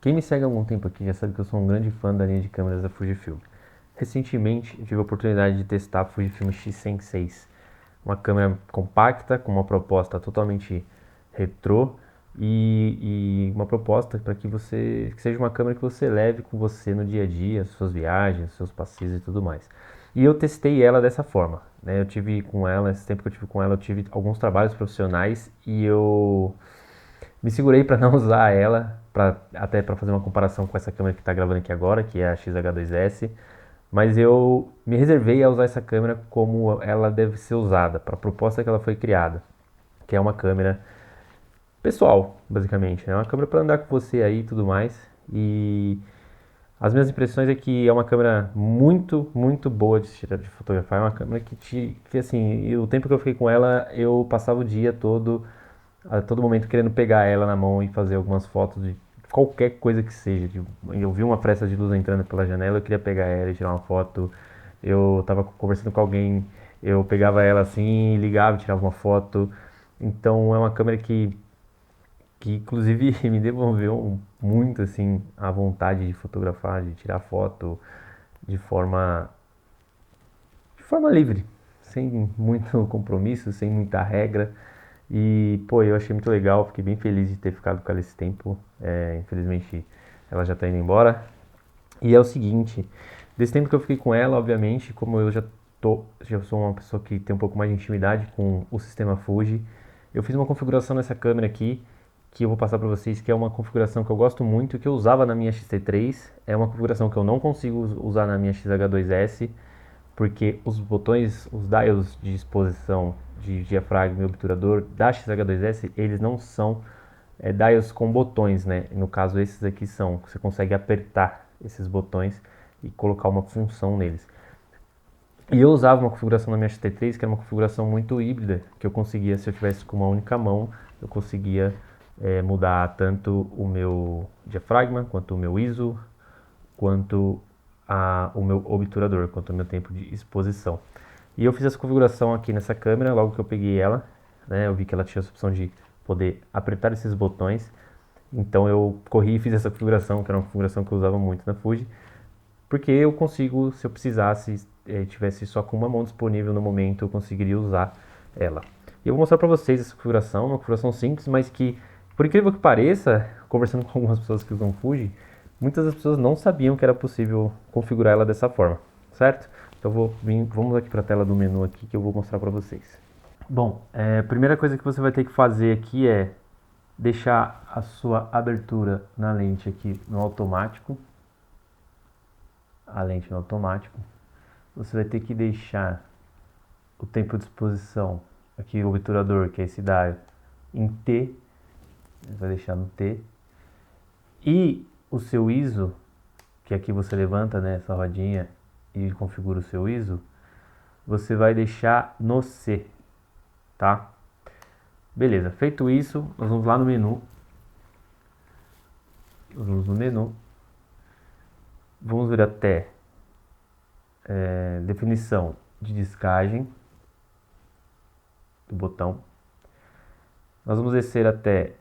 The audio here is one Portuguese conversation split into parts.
Quem me segue há algum tempo aqui já sabe que eu sou um grande fã da linha de câmeras da Fujifilm. Recentemente eu tive a oportunidade de testar a Fujifilm X106, uma câmera compacta com uma proposta totalmente retrô e uma proposta para que seja uma câmera que você leve com você no dia a dia, suas viagens, seus passeios e tudo mais. E eu testei ela dessa forma, né? Eu tive com ela, esse tempo que eu tive com ela, eu tive alguns trabalhos profissionais e eu me segurei para não usar ela, até para fazer uma comparação com essa câmera que está gravando aqui agora, que é a XH2S, mas eu me reservei a usar essa câmera como ela deve ser usada, para a proposta que ela foi criada, que é uma câmera pessoal, basicamente, né? Uma câmera para andar com você aí e tudo mais. E as minhas impressões é que é uma câmera muito, muito boa de fotografar. É uma câmera que assim, o tempo que eu fiquei com ela, eu passava o dia todo, a todo momento querendo pegar ela na mão e fazer algumas fotos de qualquer coisa que seja. Eu vi uma fresta de luz entrando pela janela, eu queria pegar ela e tirar uma foto. Eu tava conversando com alguém, eu pegava ela assim, ligava, tirava uma foto. Então é uma câmera que inclusive me devolveu muito assim a vontade de fotografar, de tirar foto de forma livre, sem muito compromisso, sem muita regra. E, pô, eu achei muito legal, fiquei bem feliz de ter ficado com ela esse tempo. Infelizmente, ela já tá indo embora. E é o seguinte, desse tempo que eu fiquei com ela, obviamente, como já sou uma pessoa que tem um pouco mais de intimidade com o sistema Fuji, eu fiz uma configuração nessa câmera aqui, que eu vou passar para vocês, que é uma configuração que eu gosto muito, que eu usava na minha X-T3, é uma configuração que eu não consigo usar na minha XH2S, porque os botões, os dials de exposição de diafragma e obturador da XH2S, eles não são dials com botões, né? No caso, esses aqui são, você consegue apertar esses botões e colocar uma função neles. E eu usava uma configuração na minha XT3 que era uma configuração muito híbrida, que eu conseguia, se eu tivesse com uma única mão, eu conseguia mudar tanto o meu diafragma, quanto o meu ISO, quanto o meu obturador, quanto o meu tempo de exposição. E eu fiz essa configuração aqui nessa câmera, logo que eu peguei ela, né, eu vi que ela tinha essa opção de poder apertar esses botões, então eu corri e fiz essa configuração, que era uma configuração que eu usava muito na Fuji, porque eu consigo, se eu precisasse, tivesse só com uma mão disponível no momento, eu conseguiria usar ela. E eu vou mostrar para vocês essa configuração, uma configuração simples, mas que, por incrível que pareça, conversando com algumas pessoas que usam Fuji, muitas das pessoas não sabiam que era possível configurar ela dessa forma, certo? Então vamos aqui para a tela do menu aqui que eu vou mostrar para vocês. Bom, a primeira coisa que você vai ter que fazer aqui é deixar a sua abertura na lente aqui no automático, a lente no automático. Você vai ter que deixar o tempo de exposição aqui, o obturador, que é esse dial, em T, vai deixar no T. E o seu ISO, que aqui você levanta, né, essa rodinha e configura o seu ISO, você vai deixar no C, tá? Beleza, feito isso, nós vamos lá no menu. Nós vamos no menu. Vamos vir até definição de descagem do botão. Nós vamos descer até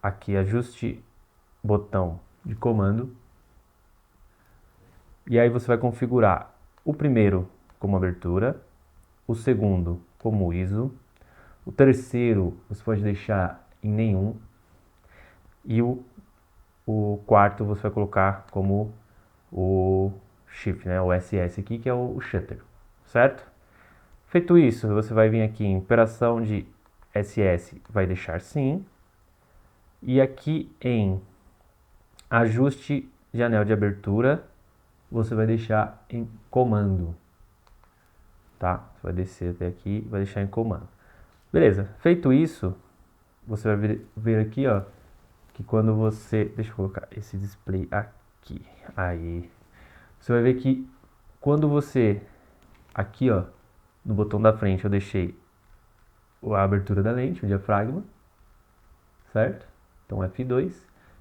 aqui ajuste botão de comando. E aí você vai configurar o primeiro como abertura, o segundo como ISO, o terceiro você pode deixar em nenhum e o quarto você vai colocar como o Shift, né, o SS aqui, que é o Shutter, certo? Feito isso, você vai vir aqui em operação de SS, vai deixar sim, e aqui em ajuste de anel de abertura, você vai deixar em comando, tá? Você vai descer até aqui e vai deixar em comando. Beleza, feito isso, você vai ver aqui, ó, que quando você... Deixa eu colocar esse display aqui. Aí. Você vai ver que quando você... Aqui, ó, no botão da frente eu deixei a abertura da lente, o diafragma, certo? Então F2.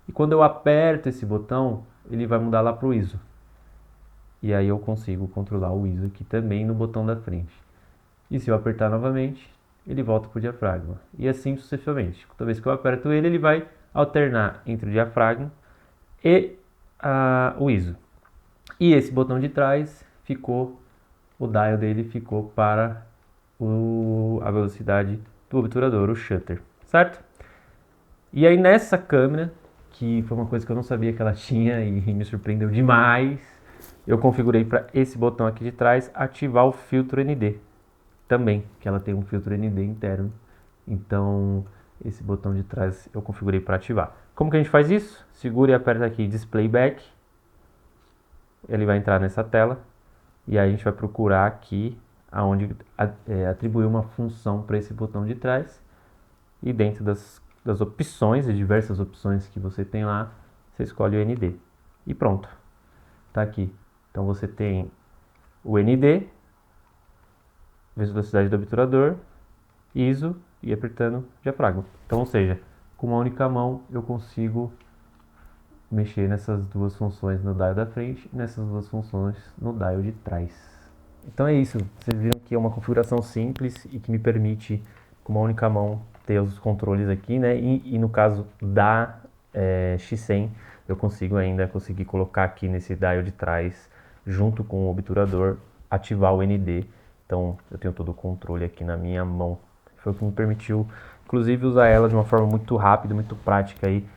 E quando eu aperto esse botão, ele vai mudar lá pro ISO. E aí eu consigo controlar o ISO aqui também no botão da frente. E se eu apertar novamente, ele volta para o diafragma. E assim sucessivamente. Toda vez que eu aperto ele, ele vai alternar entre o diafragma e o ISO. E esse botão de trás ficou, o dial dele ficou para a velocidade do obturador, o shutter, certo? E aí nessa câmera, que foi uma coisa que eu não sabia que ela tinha e me surpreendeu demais, eu configurei para esse botão aqui de trás ativar o filtro ND também, que ela tem um filtro ND interno. Então esse botão de trás eu configurei para ativar. Como que a gente faz isso? Segura e aperta aqui Display Back. Ele vai entrar nessa tela e aí a gente vai procurar aqui aonde atribuir uma função para esse botão de trás, e dentro das opções, as diversas opções que você tem lá, você escolhe o ND e pronto, tá aqui. Então você tem o ND, velocidade do obturador, ISO e apertando diafragma. Então, ou seja, com uma única mão eu consigo mexer nessas duas funções no dial da frente e nessas duas funções no dial de trás. Então é isso, vocês viram que é uma configuração simples e que me permite, com uma única mão, ter os controles aqui, né? E no caso da X100, eu consigo conseguir colocar aqui nesse dial de trás, junto com o obturador, ativar o ND. Então eu tenho todo o controle aqui na minha mão. Foi o que me permitiu, inclusive, usar ela de uma forma muito rápida, muito prática aí.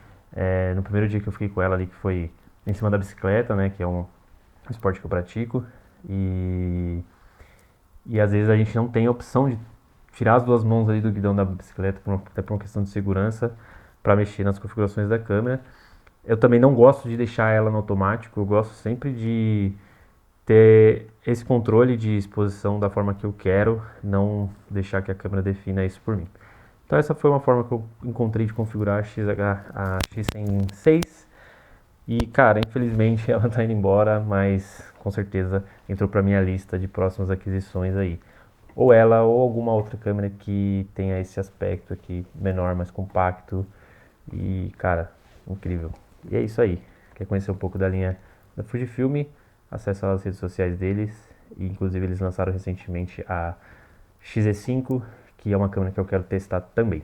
No primeiro dia que eu fiquei com ela ali, que foi em cima da bicicleta, né? Que é um esporte que eu pratico. E às vezes a gente não tem a opção de tirar as duas mãos ali do guidão da bicicleta, até por uma questão de segurança, para mexer nas configurações da câmera. Eu também não gosto de deixar ela no automático, eu gosto sempre de ter esse controle de exposição da forma que eu quero, não deixar que a câmera defina isso por mim. Então essa foi uma forma que eu encontrei de configurar a X106. E cara, infelizmente ela tá indo embora, mas com certeza entrou pra minha lista de próximas aquisições aí. Ou ela ou alguma outra câmera que tenha esse aspecto aqui menor, mais compacto. E cara, incrível. E é isso aí. Quer conhecer um pouco da linha da Fujifilm? Acesse as redes sociais deles. E inclusive eles lançaram recentemente a XE5, que é uma câmera que eu quero testar também.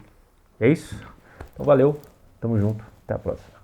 É isso? Então valeu, tamo junto, até a próxima.